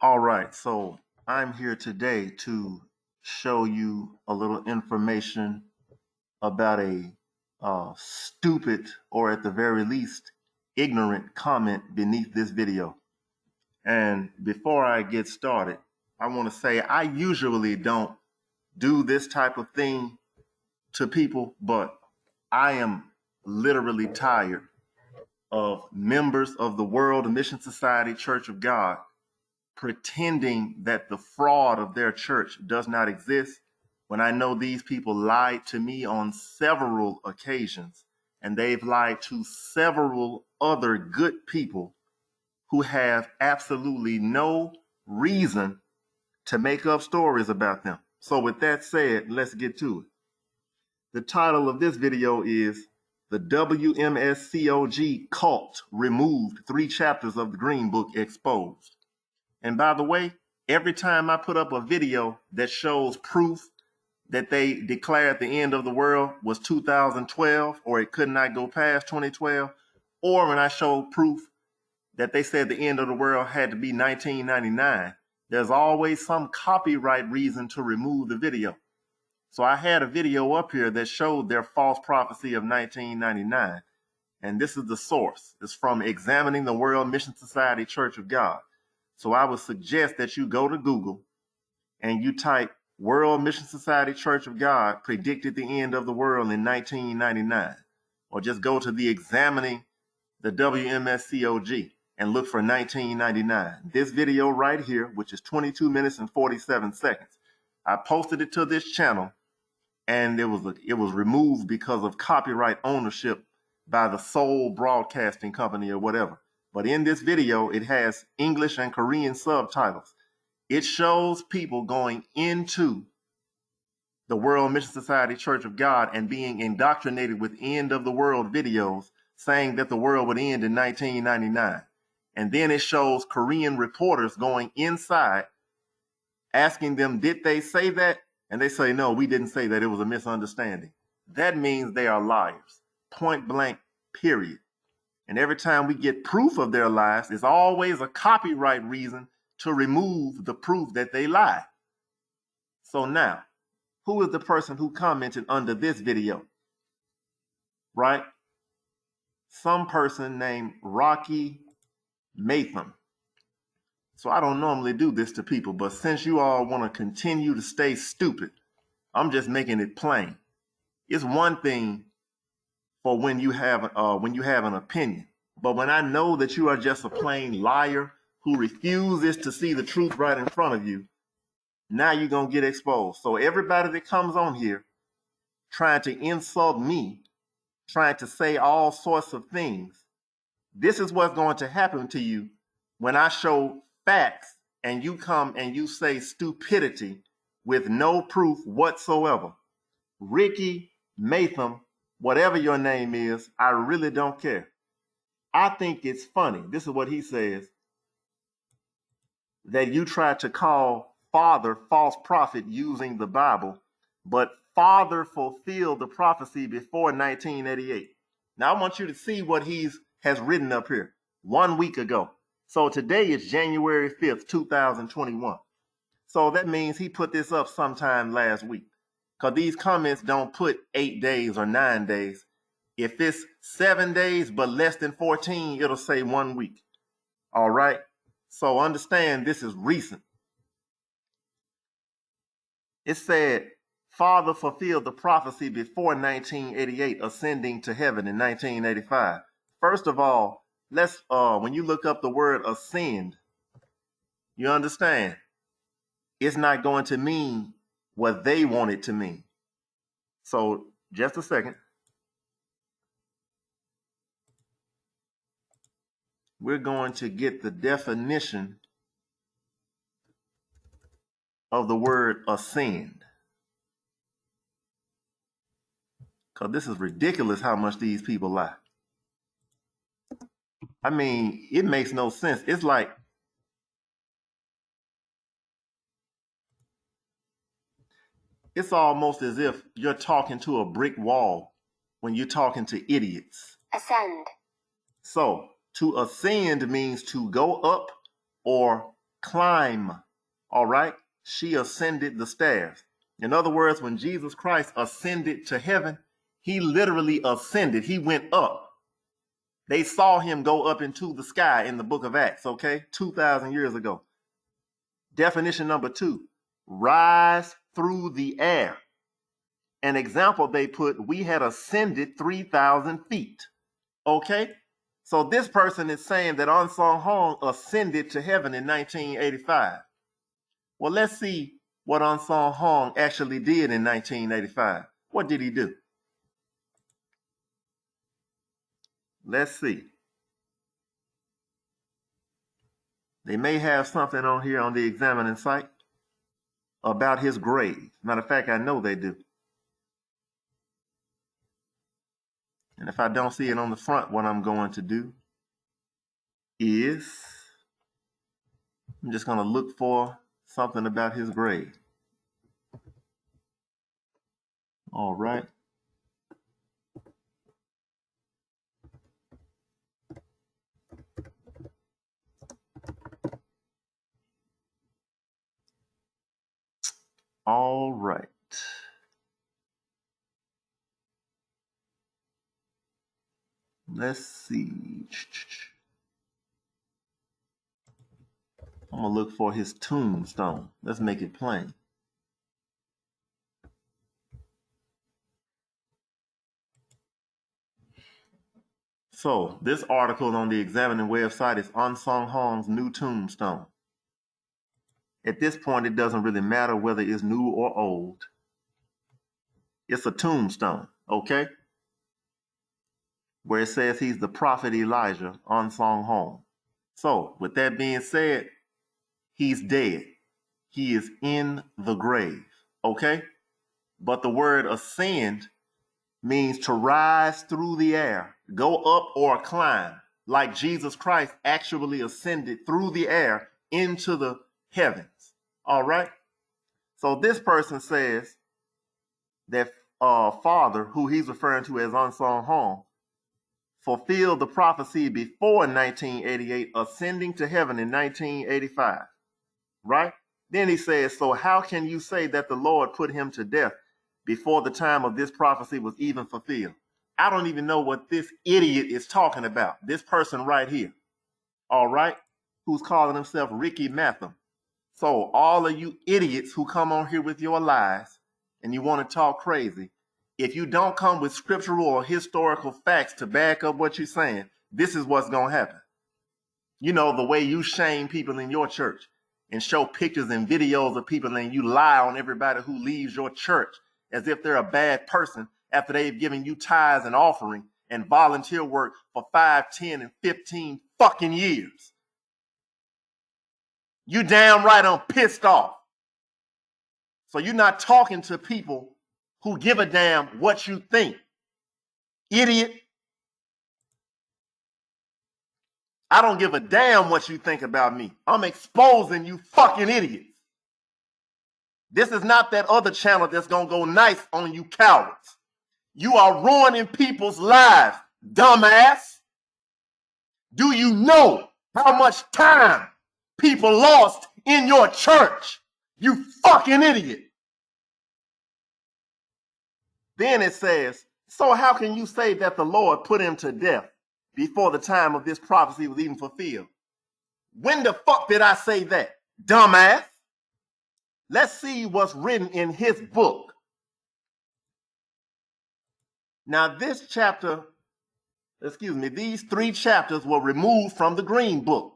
All right, so I'm here today to show you a little information about a stupid, or at the very least, ignorant comment beneath this video. And before I get started, I want to say I usually don't do this type of thing to people, but I am literally tired of members of the World Mission Society Church of God pretending that the fraud of their church does not exist, when I know these people lied to me on several occasions, and they've lied to several other good people who have absolutely no reason to make up stories about them. So with that said, let's get to it. The title of this video is "The Wmscog Cult Removed 3 Chapters of the Green Book Exposed." And by the way, every time I put up a video that shows proof that they declared the end of the world was 2012, or it could not go past 2012, or when I show proof that they said the end of the world had to be 1999, there's always some copyright reason to remove the video. So I had a video up here that showed their false prophecy of 1999. And this is the source. It's from Examining the World Mission Society Church of God. So I would suggest that you go to Google and you type World Mission Society Church of God predicted the end of the world in 1999. Or just go to the Examining the WMSCOG and look for 1999. This video right here, which is 22 minutes and 47 seconds, I posted it to this channel, and it was removed because of copyright ownership by the Seoul Broadcasting Company or whatever. But in this video, it has English and Korean subtitles. It shows people going into the World Mission Society Church of God and being indoctrinated with end of the world videos saying that the world would end in 1999. And then it shows Korean reporters going inside asking them, did they say that? And they say, no, we didn't say that. It was a misunderstanding. That means they are liars. Point blank, period. And every time we get proof of their lies, there's always a copyright reason to remove the proof that they lie. So now, who is the person who commented under this video? Right? Some person named Rocky Mathem. So I don't normally do this to people, but since you all want to continue to stay stupid, I'm just making it plain. It's one thing for when you have an opinion, but when I know that you are just a plain liar who refuses to see the truth right in front of you, now you're gonna get exposed. So everybody that comes on here trying to insult me, trying to say all sorts of things, this is what's going to happen to you when I show facts and you come and you say stupidity with no proof whatsoever. Ricky Mathem, whatever your name is, I really don't care. I think it's funny. This is what he says, that you try to call Father false prophet using the Bible, but Father fulfilled the prophecy before 1988. Now I want you to see what he has written up here 1 week ago. So today is January 5th, 2021. So that means he put this up sometime last week, because these comments don't put 8 days or 9 days. If it's 7 days but less than 14, it'll say 1 week. All right. So understand this is recent. It said, Father fulfilled the prophecy before 1988, ascending to heaven in 1985. First of all, let's when you look up the word ascend, you understand it's not going to mean what they want it to mean. So just a second. We're going to get the definition of the word ascend, because this is ridiculous how much these people lie. I mean, it makes no sense. It's like it's almost as if you're talking to a brick wall when you're talking to idiots. Ascend. So to ascend means to go up or climb. All right? She ascended the stairs. In other words, when Jesus Christ ascended to heaven, he literally ascended. He went up. They saw him go up into the sky in the book of Acts, okay? 2,000 years ago. Definition number 2, rise through the air. An example they put, we had ascended 3,000 feet, okay? So this person is saying that Unsung Hong ascended to heaven in 1985. Well, let's see what Unsung Hong actually did in 1985. What did he do? Let's see. They may have something on here on the examining site about his grave. Matter of fact, I know they do. And if I don't see it on the front, what I'm going to do is I'm just going to look for something about his grave. All right. All right. Let's see. I'm going to look for his tombstone. Let's make it plain. So this article on the examining website is Unsung Hong's new tombstone. At this point, it doesn't really matter whether it's new or old. It's a tombstone, okay? Where it says he's the prophet Elijah, Unsung Hong. So with that being said, he's dead. He is in the grave, okay? But the word ascend means to rise through the air, go up or climb, like Jesus Christ actually ascended through the air into the heavens. All right? So this person says that Father, who he's referring to as Unsung Hong, fulfilled the prophecy before 1988, ascending to heaven in 1985. Right? Then he says, so how can you say that the Lord put him to death before the time of this prophecy was even fulfilled? I don't even know what this idiot is talking about. This person right here. All right? Who's calling himself Ricky Mathem. So all of you idiots who come on here with your lies and you want to talk crazy, if you don't come with scriptural or historical facts to back up what you're saying, this is what's going to happen. You know, the way you shame people in your church and show pictures and videos of people and you lie on everybody who leaves your church as if they're a bad person after they've given you tithes and offering and volunteer work for 5, 10, and 15 fucking years. You damn right I'm pissed off. So you're not talking to people who give a damn what you think. Idiot. I don't give a damn what you think about me. I'm exposing you fucking idiots. This is not that other channel that's going to go nice on you cowards. You are ruining people's lives, dumbass. Do you know how much time people lost in your church? You fucking idiot. Then it says, so how can you say that the Lord put him to death before the time of this prophecy was even fulfilled? When the fuck did I say that, dumbass? Let's see what's written in his book. Now these 3 chapters were removed from the Green Book.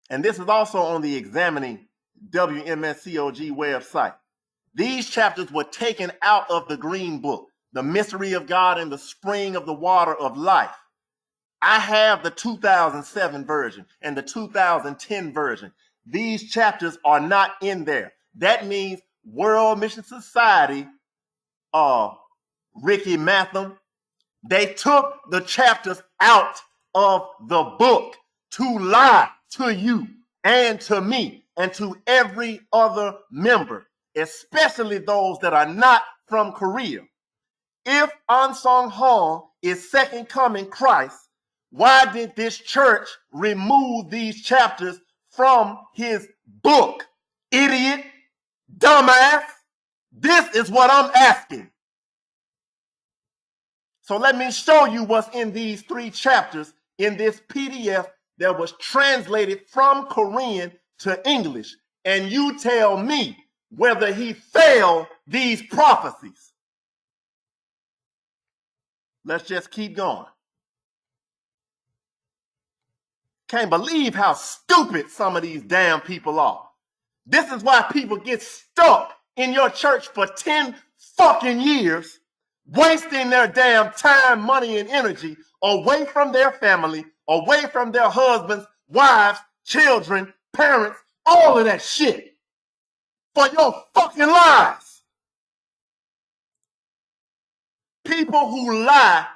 And this is also on the examining Wmscog website. These chapters were taken out of the Green Book, the mystery of God and the spring of the water of life. I have the 2007 version and the 2010 version. These chapters are not in there. That means World Mission Society, Ricky Mathem, they took the chapters out of the book to lie to you and to me and to every other member, especially those that are not from Korea. If Unsung Hong is second coming Christ, why did this church remove these chapters from his book, idiot, dumbass. This is what I'm asking. So let me show you what's in these 3 chapters in this PDF that was translated from Korean to English. And you tell me whether he failed these prophecies. Let's just keep going. Can't believe how stupid some of these damn people are. This is why people get stuck in your church for 10 fucking years, wasting their damn time, money, and energy away from their family, away from their husbands, wives, children, parents, all of that shit for your fucking lies. People who lie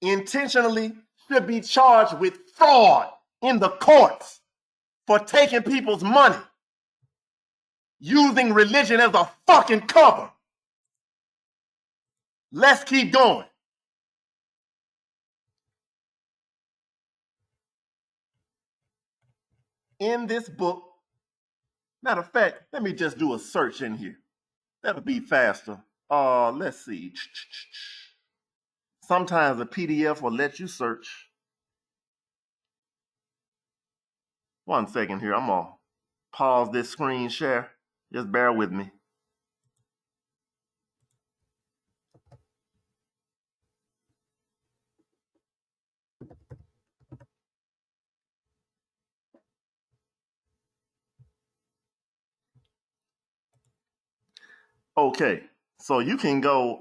intentionally should be charged with fraud in the courts for taking people's money, using religion as a fucking cover. Let's keep going. In this book, matter of fact, let me just do a search in here. That'll be faster. Let's see. Sometimes a PDF will let you search. One second here. I'm going to pause this screen share. Just bear with me. Okay, so you can go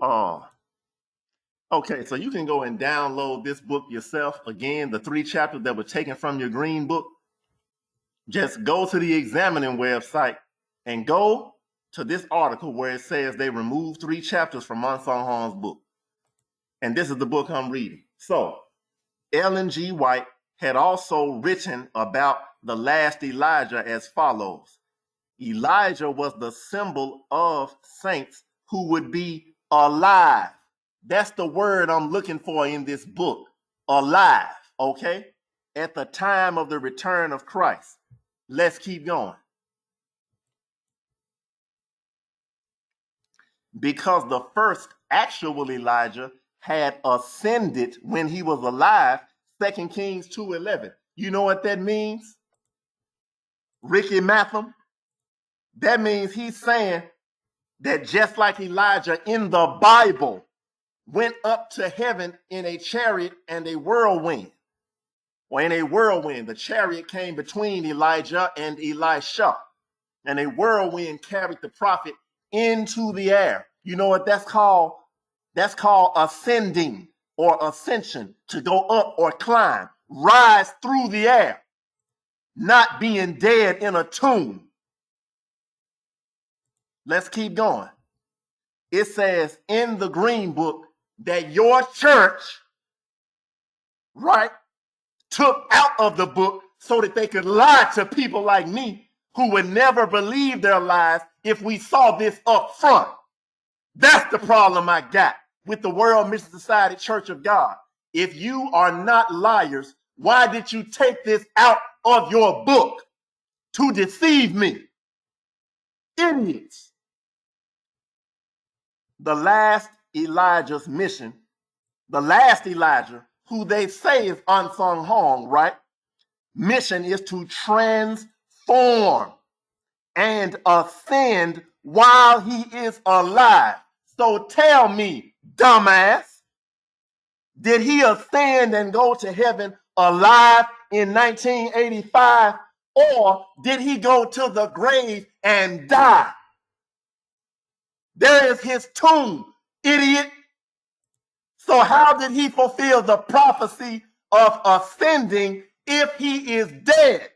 so you can go and download this book yourself. Again, the 3 chapters that were taken from your green book. Just go to the examining website and go to this article where it says they removed 3 chapters from Unsung Hong's book. And this is the book I'm reading. So, Ellen G. White had also written about the last Elijah as follows. Elijah was the symbol of saints who would be alive. That's the word I'm looking for in this book. Alive, okay? At the time of the return of Christ. Let's keep going. Because the first actual Elijah had ascended when he was alive, 2 Kings 2:11. You know what that means? Ricky Mathem? That means he's saying that just like Elijah in the Bible went up to heaven in a chariot and a whirlwind, or in a whirlwind, the chariot came between Elijah and Elisha, and a whirlwind carried the prophet into the air. You know what that's called? That's called ascending or ascension, to go up or climb, rise through the air, not being dead in a tomb. Let's keep going. It says in the green book that your church, right, took out of the book so that they could lie to people like me who would never believe their lies if we saw this up front. That's the problem I got with the World Mission Society Church of God. If you are not liars, why did you take this out of your book? To deceive me. Idiots. The last Elijah's mission, the last Elijah, who they say is Unsung Hong, right? Mission is to transform and ascend while he is alive. So tell me, dumbass, did he ascend and go to heaven alive in 1985, or did he go to the grave and die? There is his tomb, idiot. So how did he fulfill the prophecy of ascending if he is dead?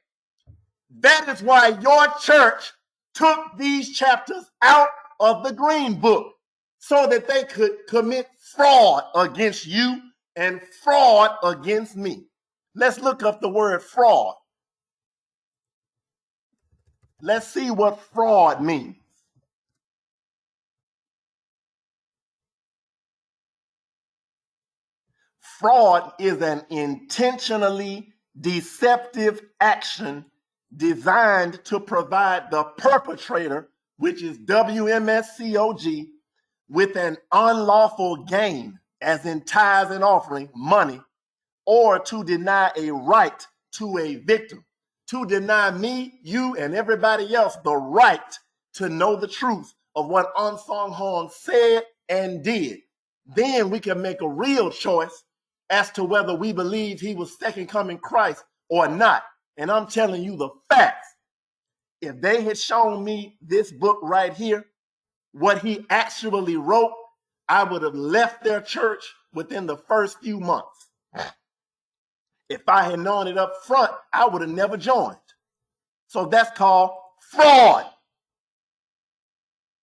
That is why your church took these chapters out of the green book so that they could commit fraud against you and fraud against me. Let's look up the word fraud. Let's see what fraud means. Fraud is an intentionally deceptive action designed to provide the perpetrator, which is Wmscog, with an unlawful gain, as in tithes and offering, money, or to deny a right to a victim, to deny me, you, and everybody else the right to know the truth of what Wmscog said and did. Then we can make a real choice as to whether we believe he was second coming Christ or not. And I'm telling you the facts. If they had shown me this book right here, what he actually wrote, I would have left their church within the first few months. If I had known it up front, I would have never joined. So that's called fraud,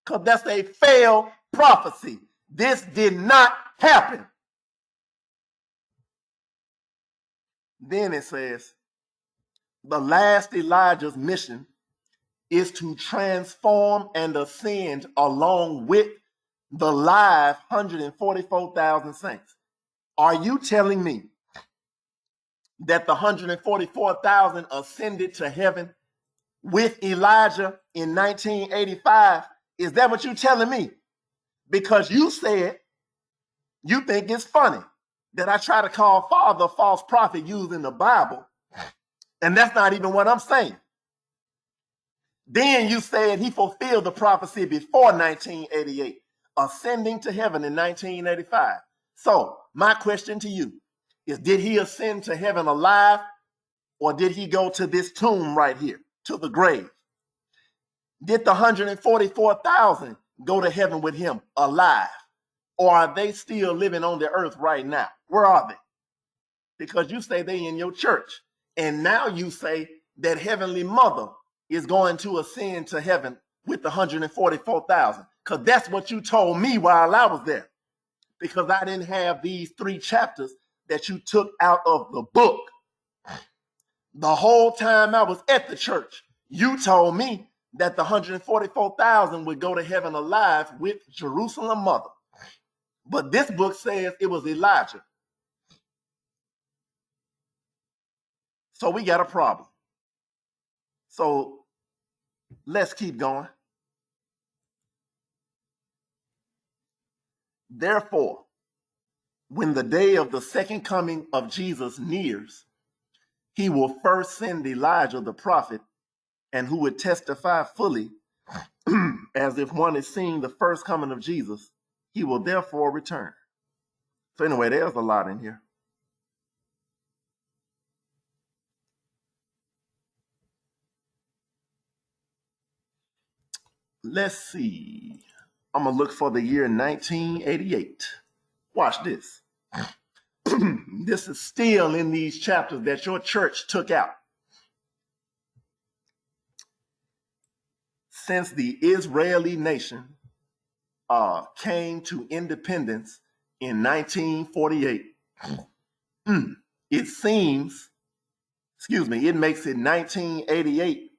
because that's a failed prophecy. This did not happen. Then it says, the last Elijah's mission is to transform and ascend along with the live 144,000 saints. Are you telling me that the 144,000 ascended to heaven with Elijah in 1985? Is that what you're telling me? Because you said you think it's funny that I try to call Father a false prophet using the Bible, and that's not even what I'm saying. Then you said he fulfilled the prophecy before 1988, ascending to heaven in 1985. So my question to you is, did he ascend to heaven alive, or did he go to this tomb right here, to the grave? Did the 144,000 go to heaven with him alive, or are they still living on the earth right now? Where are they? Because you say they in your church, and now you say that Heavenly Mother is going to ascend to heaven with the 144,000, because that's what you told me while I was there, because I didn't have these 3 chapters that you took out of the book. The whole time I was at the church, you told me that the 144,000 would go to heaven alive with Jerusalem Mother. But this book says it was Elijah. So we got a problem. So let's keep going. Therefore, when the day of the second coming of Jesus nears, he will first send Elijah the prophet, and who would testify fully as if one is seeing the first coming of Jesus. He will therefore return. So anyway, there's a lot in here. Let's see. I'm going to look for the year 1988. Watch this. This is still in these chapters that your church took out. Since the Israeli nation came to independence in 1948, it seems, it makes it 1988,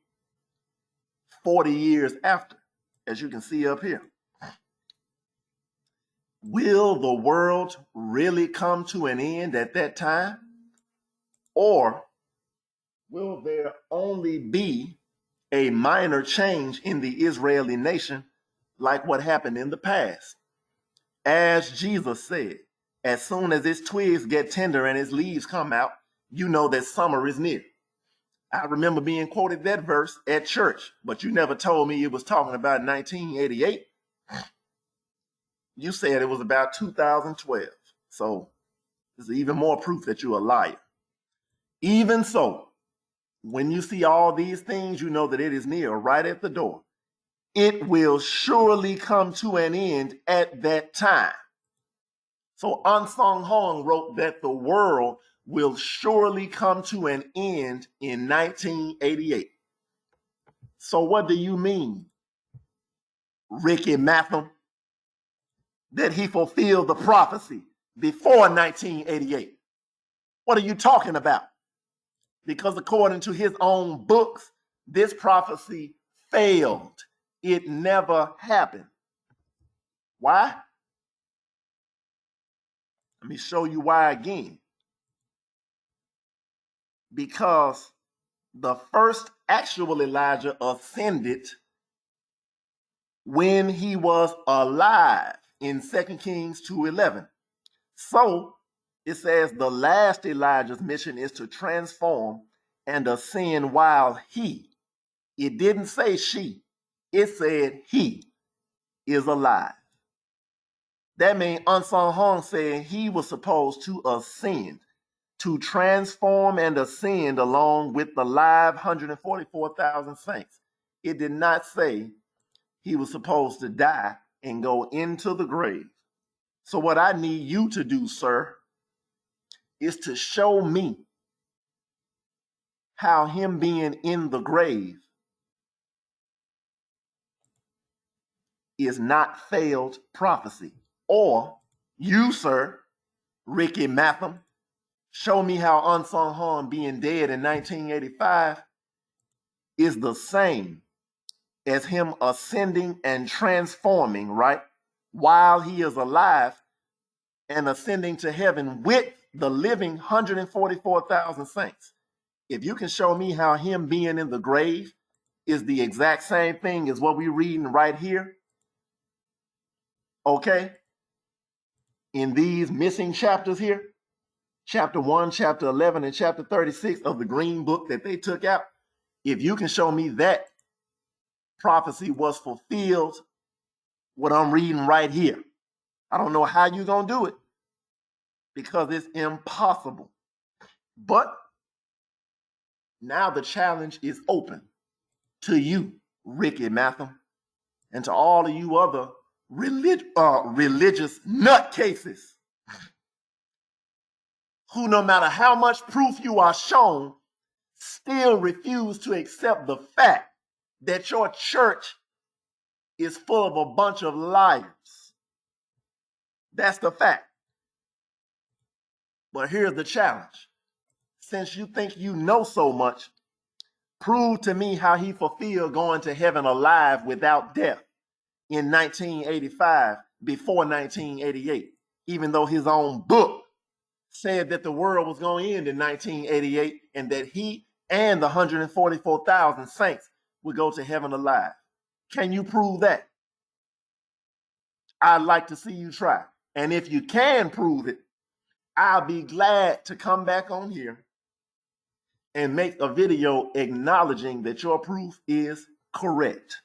40 years after, as you can see up here. Will the world really come to an end at that time? Or will there only be a minor change in the Israeli nation, like what happened in the past? As Jesus said, as soon as its twigs get tender and its leaves come out, you know that summer is near. I remember being quoted that verse at church, but you never told me it was talking about 1988. You said it was about 2012. So this is even more proof that you're a liar. Even so, when you see all these things, you know that it is near, right at the door. It will surely come to an end at that time. So Wmscog wrote that the world will surely come to an end in 1988. So what do you mean, Ricky Mathem, that he fulfilled the prophecy before 1988? What are you talking about? Because according to his own books, this prophecy failed. It never happened. Why? Let me show you why again. because the first actual Elijah ascended when he was alive in 2 Kings 2:11. So it says the last Elijah's mission is to transform and ascend while he, it didn't say she, it said he is alive. That means Unsung said he was supposed to ascend, to transform and ascend along with the live 144,000 saints. It did not say he was supposed to die and go into the grave. So what I need you to do, sir, is to show me how him being in the grave is not failed prophecy. Or you, sir, Ricky Mathem, show me how Unsung Han being dead in 1985 is the same as him ascending and transforming, right? While he is alive and ascending to heaven with the living 144,000 saints. If you can show me how him being in the grave is the exact same thing as what we're reading right here, okay, in these missing chapters here, chapter 1, chapter 11, and chapter 36 of the green book that they took out, if you can show me that prophecy was fulfilled, what I'm reading right here, I don't know how you're going to do it because it's impossible. But now the challenge is open to you, Ricky Mathem, and to all of you other religious nutcases who, no matter how much proof you are shown, still refuse to accept the fact that your church is full of a bunch of liars. That's the fact. But here's the challenge. Since you think you know so much, prove to me how he fulfilled going to heaven alive without death in 1985 before 1988, even though his own book said that the world was going to end in 1988 and that he and the 144,000 saints would go to heaven alive. Can you prove that? I'd like to see you try. And if you can prove it, I'll be glad to come back on here and make a video acknowledging that your proof is correct.